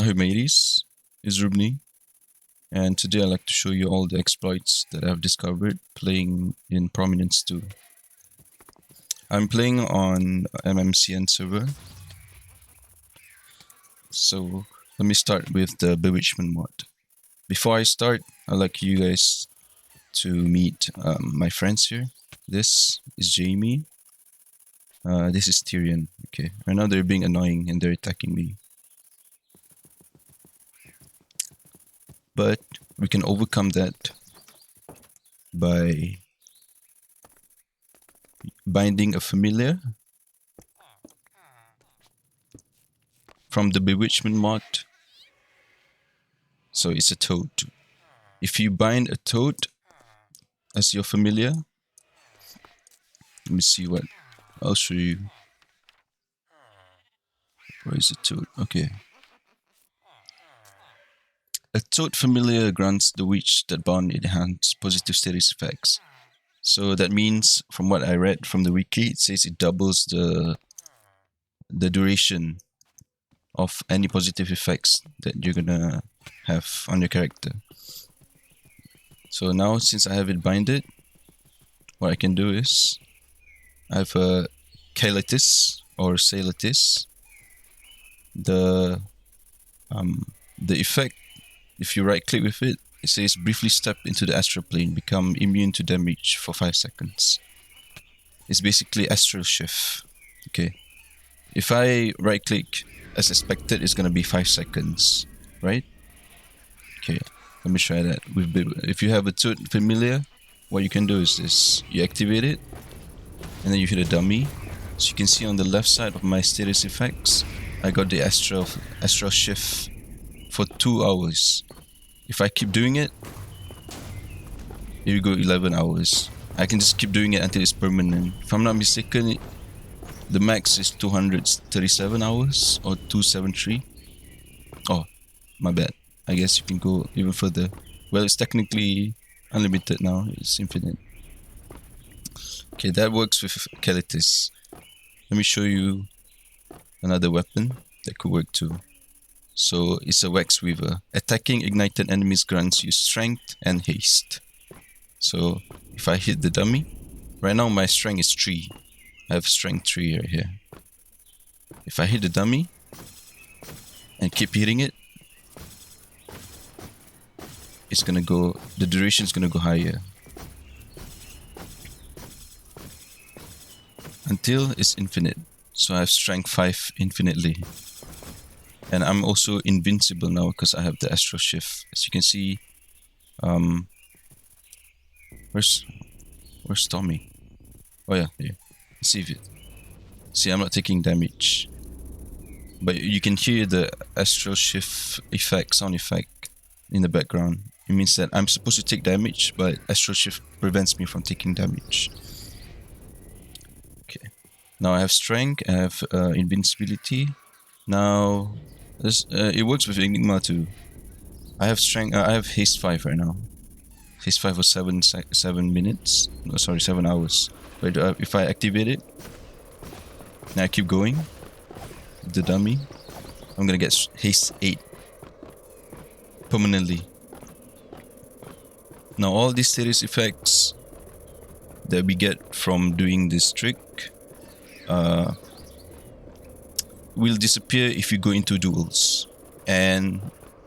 Hi mateys, it's Rubni, and today I'd like to show you all the exploits that I've discovered playing in Prominence 2. I'm playing on MMCN server, so let me start with the Bewitchment mod. Before I start, I'd like you guys to meet my friends here. This is Jamie, this is Tyrion. Okay, right now they're being annoying and they're attacking me. But we can overcome that by binding a familiar from the Bewitchment mod. So it's a toad. If you bind a toad as your familiar, let me see what I'll show you. Where is the toad? Okay. A toad familiar grants the witch that bound enhance positive status effects. So that means, from what I read from the wiki, it says it doubles the duration of any positive effects that you're gonna have on your character. So now, since I have it binded, what I can do is I have a Calatis or Salatis. The effect, if you right click with it, it says briefly step into the astral plane, become immune to damage for 5 seconds. It's basically astral shift. Okay. If I right click as expected, it's gonna be 5 seconds, right? Okay, let me try that. If you have a toad familiar, what you can do is this: you activate it, and then you hit a dummy. So you can see on the left side of my status effects, I got the astral shift for 2 hours. If I keep doing it, here you go, 11 hours. I can just keep doing it until it's permanent. If I'm not mistaken, the max is 237 hours or 273. Oh, my bad. I guess you can go even further. Well, it's technically unlimited now. It's infinite. Okay, that works with Calatis. Let me show you another weapon that could work too. So it's a Wax Weaver. Attacking ignited enemies grants you strength and haste. So if I hit the dummy, right now my strength is 3. I have strength 3 right here. If I hit the dummy and keep hitting it, it's gonna go, the duration is gonna go higher until it's infinite. So I have strength 5 infinitely. And I'm also invincible now because I have the astral shift. As you can see, where's Tommy? Oh yeah, here. Save it. See, I'm not taking damage. But you can hear the astral shift effect, sound effect in the background. It means that I'm supposed to take damage, but astral shift prevents me from taking damage. Okay. Now I have strength, I have invincibility. Now this it works with Enigma too. I have strength. I have haste 5 right now. Haste 5 was 7 minutes. No, sorry, 7 hours. But if I activate it, now I keep going. The dummy, I'm gonna get haste 8 permanently. Now all these status effects that we get from doing this trick will disappear if you go into duels. And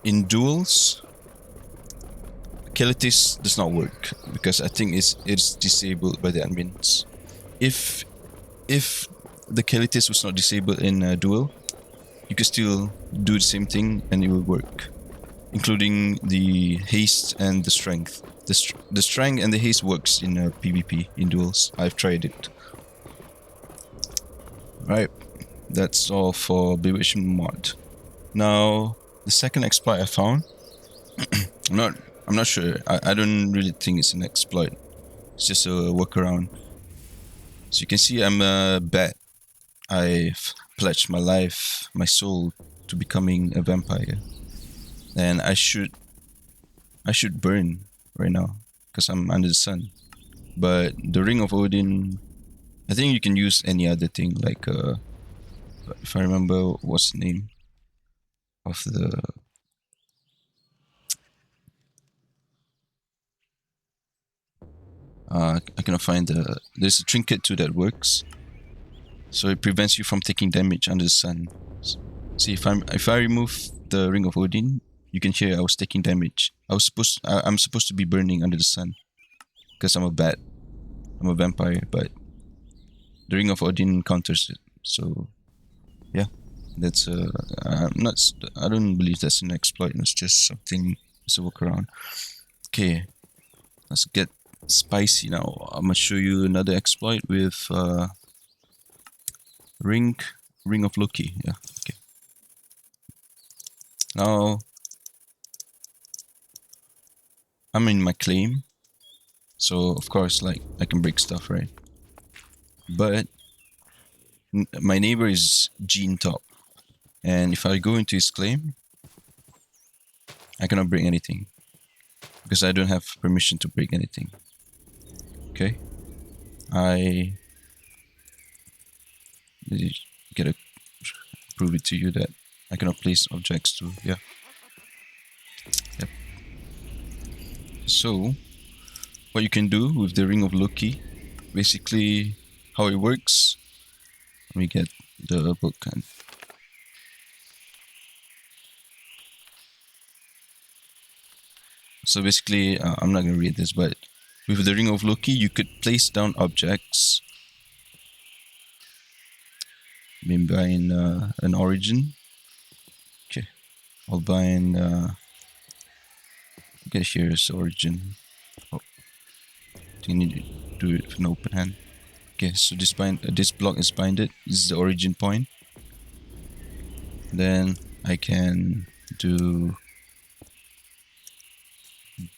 in duels, Calatis does not work because I think it's disabled by the admins. If the Calatis was not disabled in a duel, you could still do the same thing and it will work, including the haste and the strength. The strength and the haste works in PvP, in duels. I've tried it. Right, that's all for Bewitchment mod. Now, the second exploit I found, I'm not sure. I don't really think it's an exploit. It's just a workaround. So you can see I'm a bat. I've pledged my life, my soul, to becoming a vampire, and I should burn right now because I'm under the sun. But the Ring of Odin, I think you can use any other thing, like if I remember what's the name, of the I cannot find the. There's a trinket too that works, so it prevents you from taking damage under the sun. See, if I remove the Ring of Odin, you can hear I was taking damage. I'm supposed to be burning under the sun because I'm a vampire, but the Ring of Odin counters it. So yeah, that's I'm not. I don't believe that's an exploit. It's just something to work around. Okay, let's get spicy now. I'm gonna show you another exploit with Ring of Loki. Yeah. Okay. Now I'm in my claim, so of course, like I can break stuff, right? But my neighbor is Gene Top, and if I go into his claim, I cannot break anything because I don't have permission to break anything. Okay, I gotta prove it to you that I cannot place objects to. Yeah. Yep. So what you can do with the Ring of Loki, basically how it works. Let me get the book. And so basically, I'm not gonna read this, but with the Ring of Loki, you could place down objects. Maybe buying an origin. Okay, I'll buy in. Okay, here's origin. Oh, I need to do it with an open hand. Okay, so this block is binded. This is the origin point. Then I can do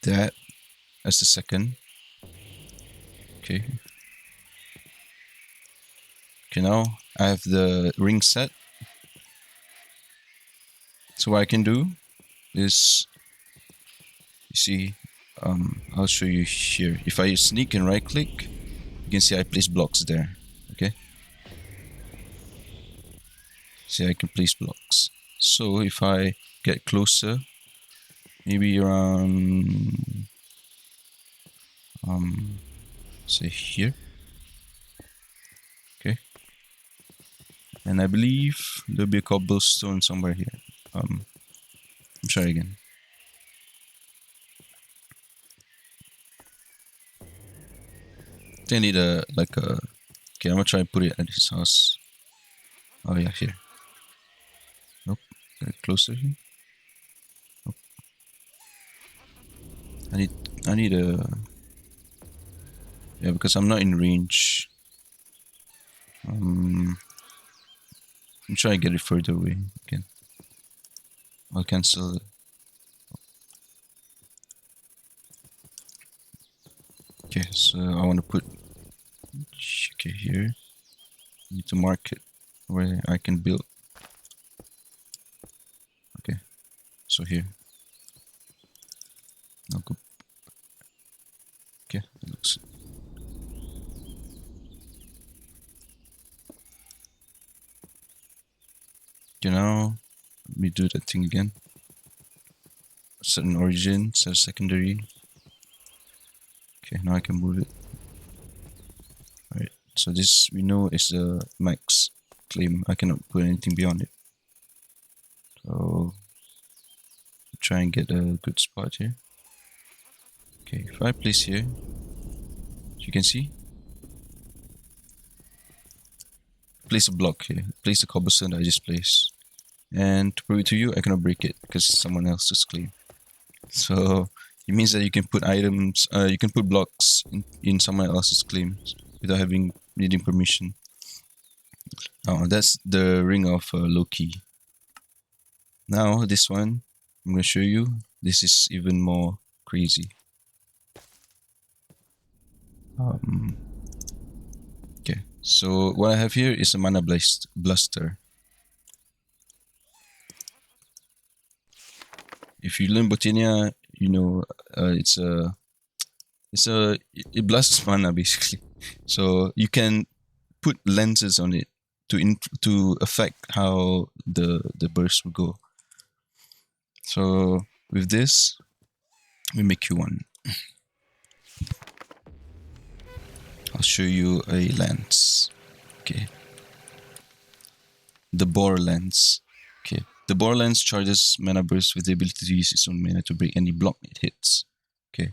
that as the second. Okay. Okay, now I have the ring set. So what I can do is, you see, I'll show you here. If I sneak and right click, you can see I place blocks there. Okay. See, I can place blocks. So if I get closer, maybe around, say here. Okay. And I believe there'll be a cobblestone somewhere here. Try again. I think I need okay, I'm gonna try and put it at his house. Oh yeah, here. Nope. Get closer here. Nope. I need a, yeah, because I'm not in range. I'm trying to get it further away again. I'll cancel it. Okay, so I want to put, okay, here. Need to mark it where I can build. Okay, so here. I'll go. Okay, it looks. Okay, now let me do that thing again. Set an origin, set a secondary. Okay, now I can move it. Alright, so this we know is the max claim. I cannot put anything beyond it. So try and get a good spot here. Okay, if I place here, you can see, place a block here, place the cobblestone that I just placed, and to prove it to you, I cannot break it because it's someone else's claim. So it means that you can put items, you can put blocks in someone else's claims without needing permission. Oh, that's the Ring of Loki. Now this one, I'm gonna show you. This is even more crazy. Okay, so what I have here is a mana blaster. If you learn Botania, you know it blasts mana basically. So you can put lenses on it to affect how the burst will go. So with this, we make you one. I'll show you a lens. Okay. The bore lens. Okay. The bore lens charges mana burst with the ability to use its own mana to break any block it hits. Okay.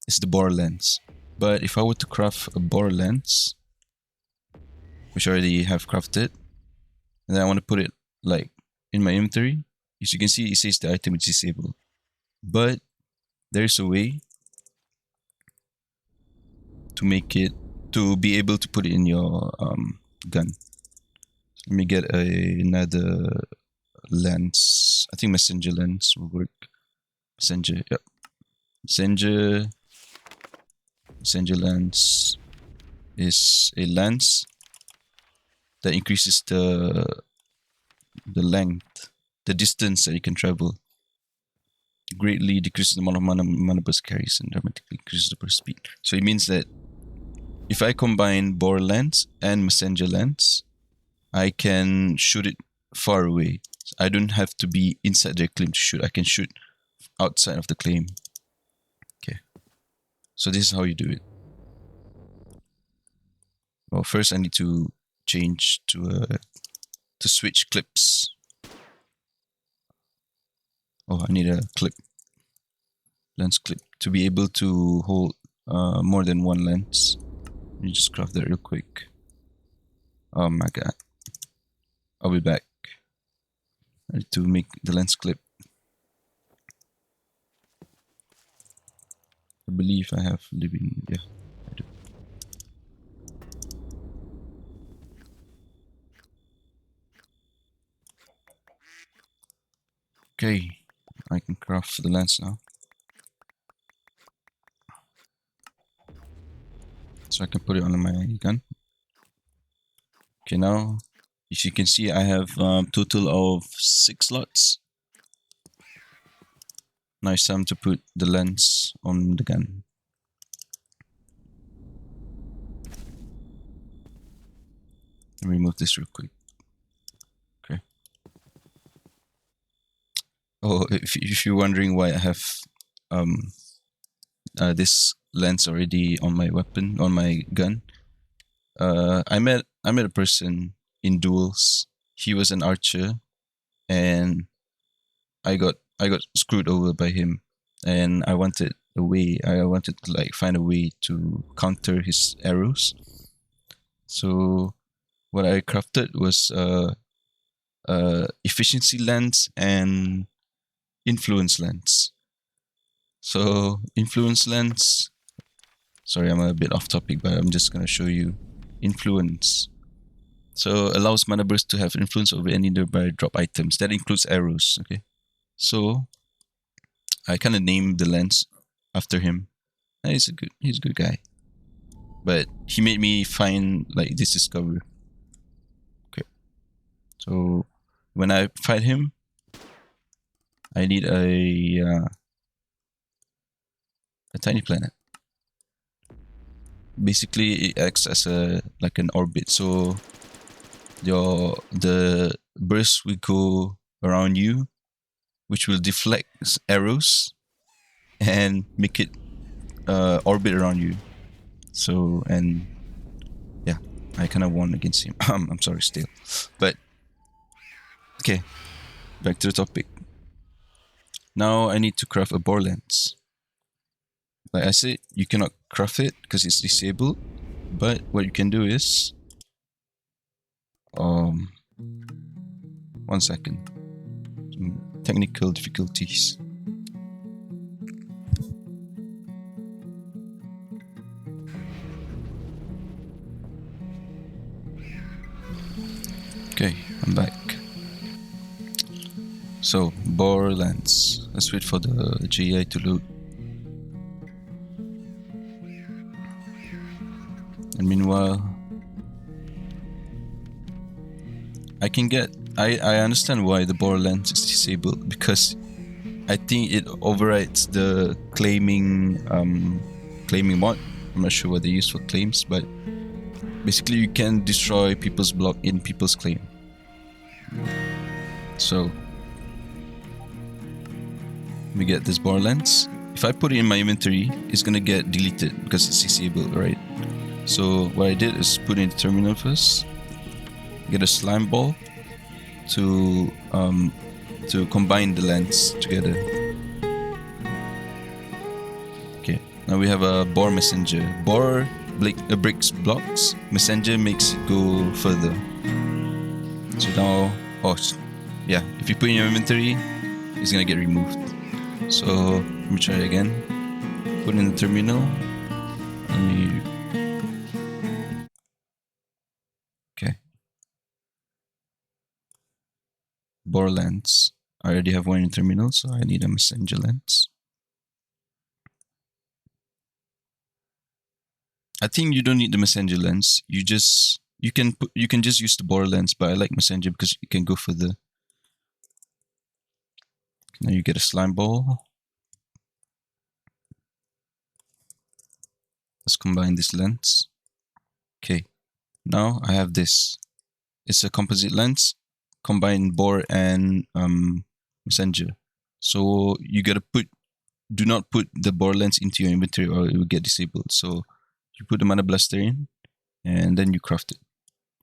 It's the bore lens. But if I were to craft a bore lens, which I already have crafted, and then I want to put it like in my inventory, as you can see, it says the item is disabled. But there's a way to make it, to be able to put it in your gun. Let me get another lens. I think messenger lens will work. Messenger, yep. Messenger lens is a lens that increases the length, the distance that you can travel. Greatly decreases the amount of mana burst carries and dramatically increases the burst speed. So it means that if I combine bore lens and messenger lens, I can shoot it far away. I don't have to be inside the claim to shoot. I can shoot outside of the claim. Okay. So this is how you do it. Well, first I need to change to switch clips. Oh, I need a clip. Lens clip to be able to hold more than one lens. Let me just craft that real quick. Oh my god. I'll be back. I need to make the lens clip. I believe I have living. Yeah, I do. Okay, I can craft the lens now. So I can put it on my gun. Okay, now, as you can see, I have total of 6 slots. Now it's time to put the lens on the gun. Let me remove this real quick. Okay. Oh, if you're wondering why I have this lens already on my weapon, on my gun, I met a person in duels. He was an archer, and I got screwed over by him, and I wanted a way. I wanted to like find a way to counter his arrows. So what I crafted was efficiency lens and influence lens. So influence lens. Sorry, I'm a bit off topic, but I'm just gonna show you influence. So allows mana burst to have influence over any nearby drop items. That includes arrows. Okay. So I kind of named the lens after him. He's a good guy. But he made me find like this discovery. Okay. So when I fight him, I need a tiny planet. Basically, it acts as like an orbit. So the burst will go around you, which will deflect arrows and make it orbit around you. So, and yeah, I kind of won against him. I'm sorry still, but okay, back to the topic. Now I need to craft a bore lens. Like I said, you cannot craft it because it's disabled, but what you can do is 1 second. Some technical difficulties. Okay, I'm back. So, bore lens. Let's wait for the GI to load. And meanwhile, I understand why the bore lens is disabled, because I think it overrides the claiming mod. I'm not sure what they use for claims, but basically you can destroy people's block in people's claim. So me get this bar lens. If I put it in my inventory, it's gonna get deleted because it's disabled, right? So what I did is put it in the terminal first, get a slime ball to combine the lens together. Okay, now we have a bar messenger. Bar breaks blocks, messenger makes it go further. So now, yeah, if you put in your inventory, it's gonna get removed. So let me try it again. Put in the terminal. Okay. Bar lens. I already have one in terminal, so I need a messenger lens. I think you don't need the messenger lens. You can just use the bar lens, but I like messenger because you can go further. Now you get a slime ball. Let's combine this lens. Okay, now I have this. It's a composite lens, combine bar and messenger. So you gotta do not put the bar lens into your inventory or it will get disabled. So you put the mana blaster in and then you craft it.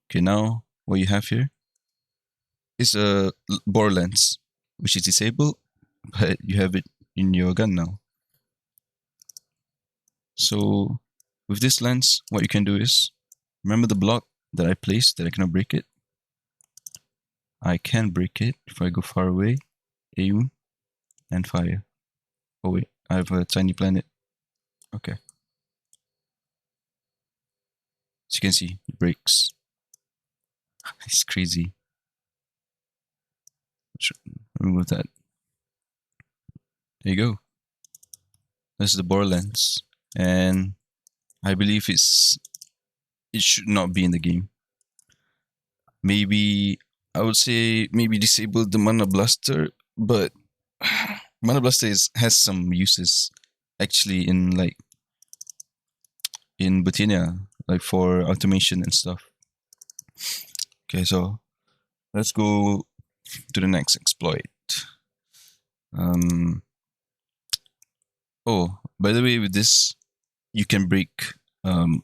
Okay, now what you have here is a bar lens, which is disabled, but you have it in your gun now. So with this lens, what you can do is, remember the block that I placed that I cannot break it? I can break it if I go far away, aim, and fire. Oh wait, I have a tiny planet. Okay. As you can see, it breaks. It's crazy. Remove that. There you go. That's the bar lens. And I believe it should not be in the game. Maybe, I would say maybe disable the mana blaster, but mana blaster has some uses actually in Botania, like for automation and stuff. Okay, so let's go to the next exploit. Oh, by the way, with this, you can break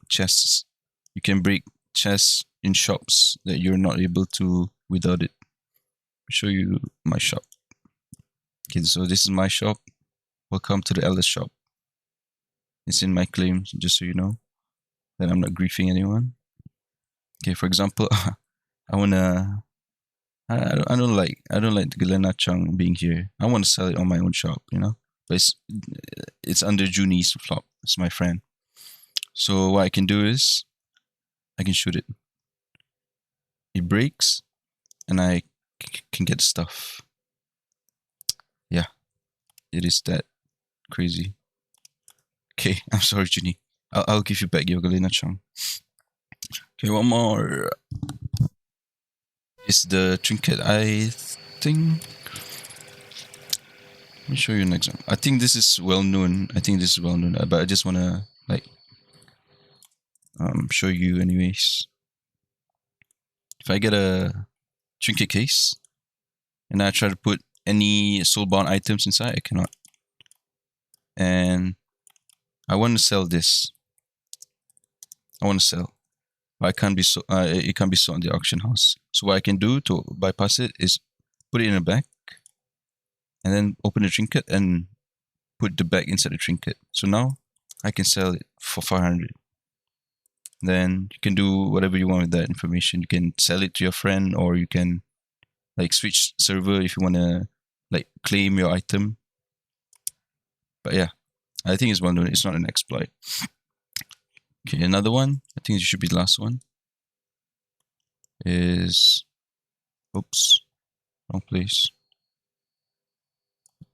chests. You can break chests in shops that you're not able to without it. I'll show you my shop. Okay, so this is my shop. Welcome to the Ellis shop. It's in my claims, just so you know that I'm not griefing anyone. Okay, for example, I don't like the Galena Chung being here. I want to sell it on my own shop, you know. But it's under Juni's flop. It's my friend. So what I can do is I can shoot it. It breaks, and I can get stuff. Yeah, it is that crazy. Okay, I'm sorry, Juni. I'll give you back your Galena Chung. Okay, one more. Is the trinket, I think. Let me show you an example. I think this is well known. But I just wanna show you anyways. If I get a trinket case and I try to put any soulbound items inside, I cannot. And I want to sell this. But it can't be sold in the auction house. So what I can do to bypass it is put it in a bag and then open the trinket and put the bag inside the trinket. So now I can sell it for 500. Then you can do whatever you want with that information. You can sell it to your friend, or you can switch server if you want to claim your item. But yeah, I think it's well known. It's not an exploit. Okay, another one. I think it should be the last one. Is oops, wrong place.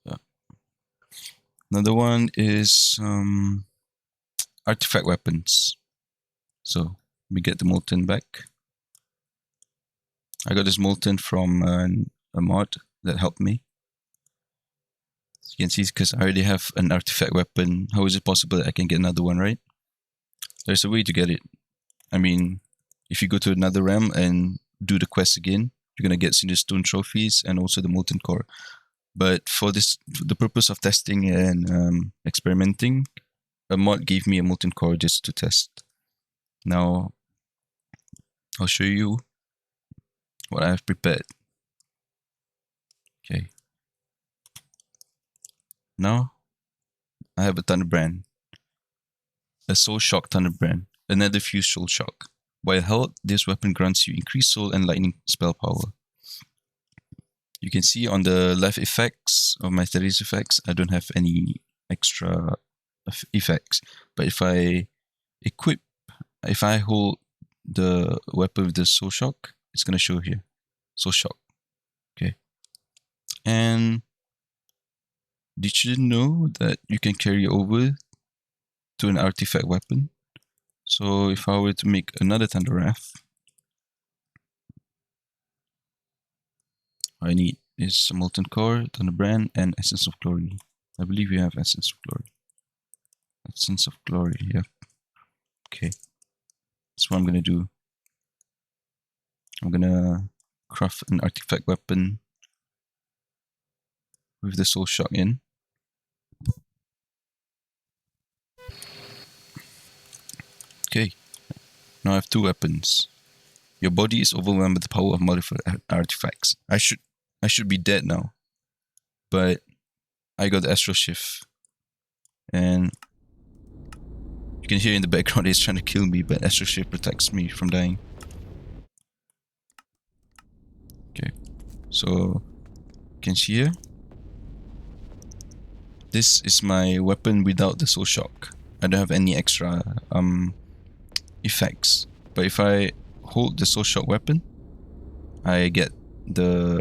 Yeah. Another one is artifact weapons. So we get the molten back. I got this molten from a mod that helped me. As you can see, because I already have an artifact weapon, how is it possible that I can get another one, right? There's a way to get it. I mean, if you go to another realm and do the quest again, you're gonna get Cinder Stone trophies and also the molten core. But for the purpose of testing and experimenting, a mod gave me a molten core just to test. Now, I'll show you what I have prepared. Okay. Now, I have a Thunderbrand, a Soul Shock Thunderbrand, another Fuse Soul Shock. While held, this weapon grants you increased soul and lightning spell power. You can see on the left effects of my status effects, I don't have any extra effects. But if I hold the weapon with the Soul Shock, it's going to show here. Soul Shock. Okay. And did you know that you can carry over to an artifact weapon? So if I were to make another Thunder Wrath, I need is a Molten Core, Thunderbrand, and Essence of Glory. I believe we have Essence of Glory. Essence of Glory, yeah. Okay. That's what I'm gonna do. I'm gonna craft an artifact weapon with the Soul Shock in. Okay. Now I have 2 weapons. Your body is overwhelmed by the power of modified artifacts. I should be dead now. But I got the Astral Shift. And you can hear in the background he's trying to kill me, but Astral Shift protects me from dying. Okay. So you can see here. This is my weapon without the Soul Shock. I don't have any extra effects. But if I hold the Soul Shock weapon, I get the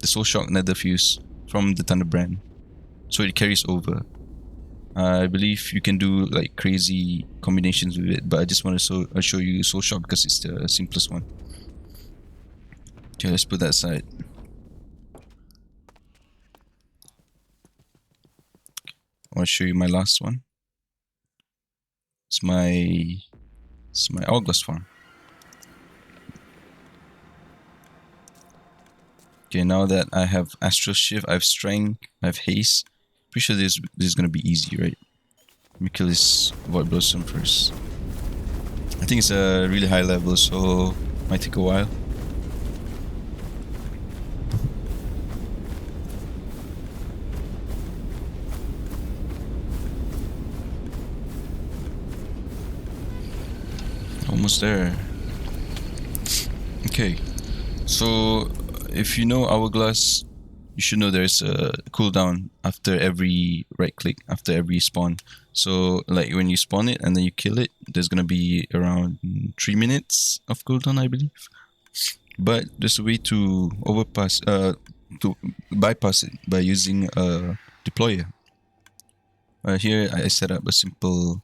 Soul Shock Nether Fuse from the Thunderbrand. So it carries over. I believe you can do like crazy combinations with it, but I just want to show you Soul Shock because it's the simplest one. Okay, let's put that aside. I want to show you my last one. It's my Hourglass farm. Okay, now that I have Astral Shift, I have Strength, I have Haste. Pretty sure this is gonna be easy, right? Let me kill this Void Blossom first. I think it's a really high level, so might take a while. Almost there. Okay, so if you know Hourglass, you should know there's a cooldown after every right click, after every spawn. So like when you spawn it and then you kill it, there's gonna be around 3 minutes of cooldown, I believe. But there's a way to to bypass it by using a deployer. Here I set up a simple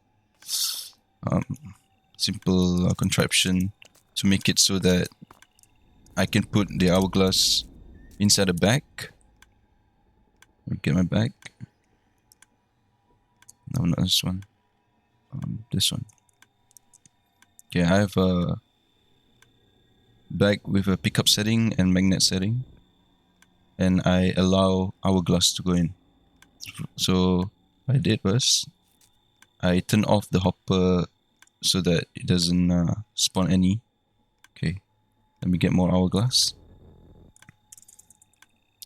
contraption to make it so that I can put the Hourglass inside a bag. Get my bag. No, not this one. This one. Okay, I have a bag with a pickup setting and magnet setting, and I allow Hourglass to go in. So what I did was I turned off the hopper so that it doesn't spawn any. Okay, let me get more Hourglass.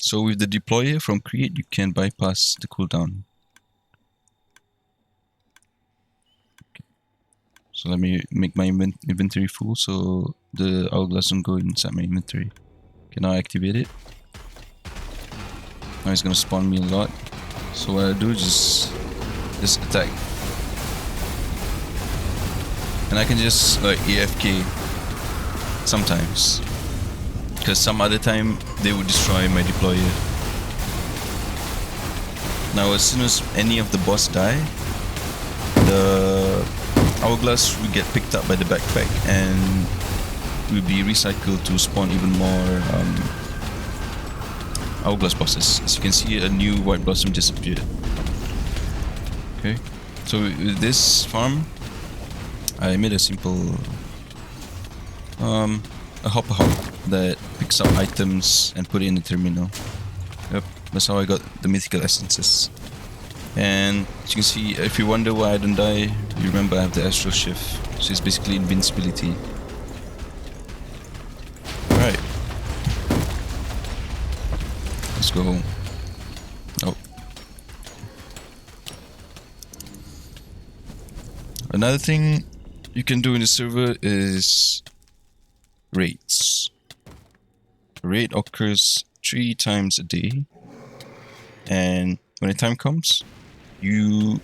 So with the deployer from Create, you can bypass the cooldown. Okay. So let me make my inventory full so the Hourglass don't go inside my inventory. Okay, now I activate it. Now it's gonna spawn me a lot. So what I do is just attack. And I can just like AFK sometimes. Because some other time they would destroy my deployer. Now as soon as any of the boss die, the Hourglass will get picked up by the backpack and will be recycled to spawn even more Hourglass bosses. As you can see, a new White Blossom just appeared. Okay, so with this farm, I made a simple a hopper hop. that picks up items and put it in the terminal. Yep, that's how I got the mythical essences. And as you can see, if you wonder why I don't die, you remember I have the astral shift, so it's basically invincibility. Alright, let's go. Oh. Another thing you can do in the server is raids. A raid occurs 3 times a day, and when the time comes, you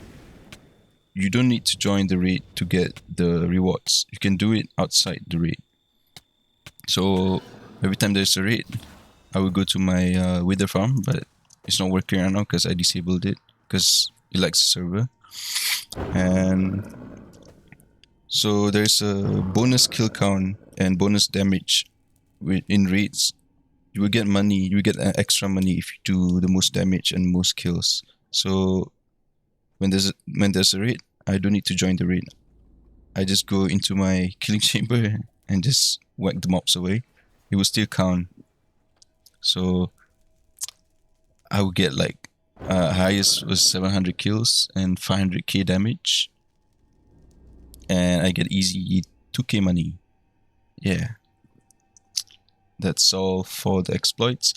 don't need to join the raid to get the rewards. You can do it outside the raid. So every time there's a raid, I will go to my wither farm, but it's not working right now because I disabled it because it likes the server. And so there's a bonus kill count and bonus damage in raids. You will get money. You will get extra money if you do the most damage and most kills. So when there's a raid, I don't need to join the raid. I just go into my killing chamber and just whack the mobs away. It will still count. So I will get like highest was 700 kills and 500k damage, and I get easy 2k money. Yeah, that's all for the exploits.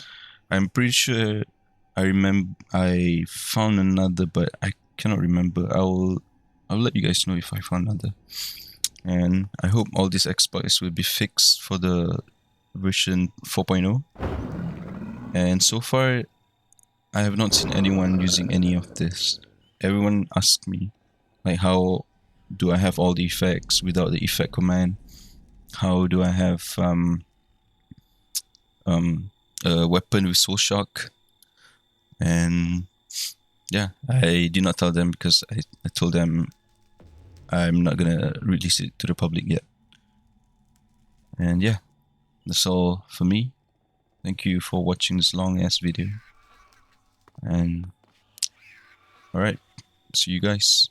I'm pretty sure I found another, but I cannot remember. I'll let you guys know if I found another. And I hope all these exploits will be fixed for the version 4.0. And so far, I have not seen anyone using any of this. Everyone asks me, like, how do I have all the effects without the effect command? How do I have a weapon with soul shock? And yeah, I did not tell them because I told them I'm not gonna release it to the public yet. And yeah, that's all for me. Thank you for watching this long ass video. And alright, see you guys.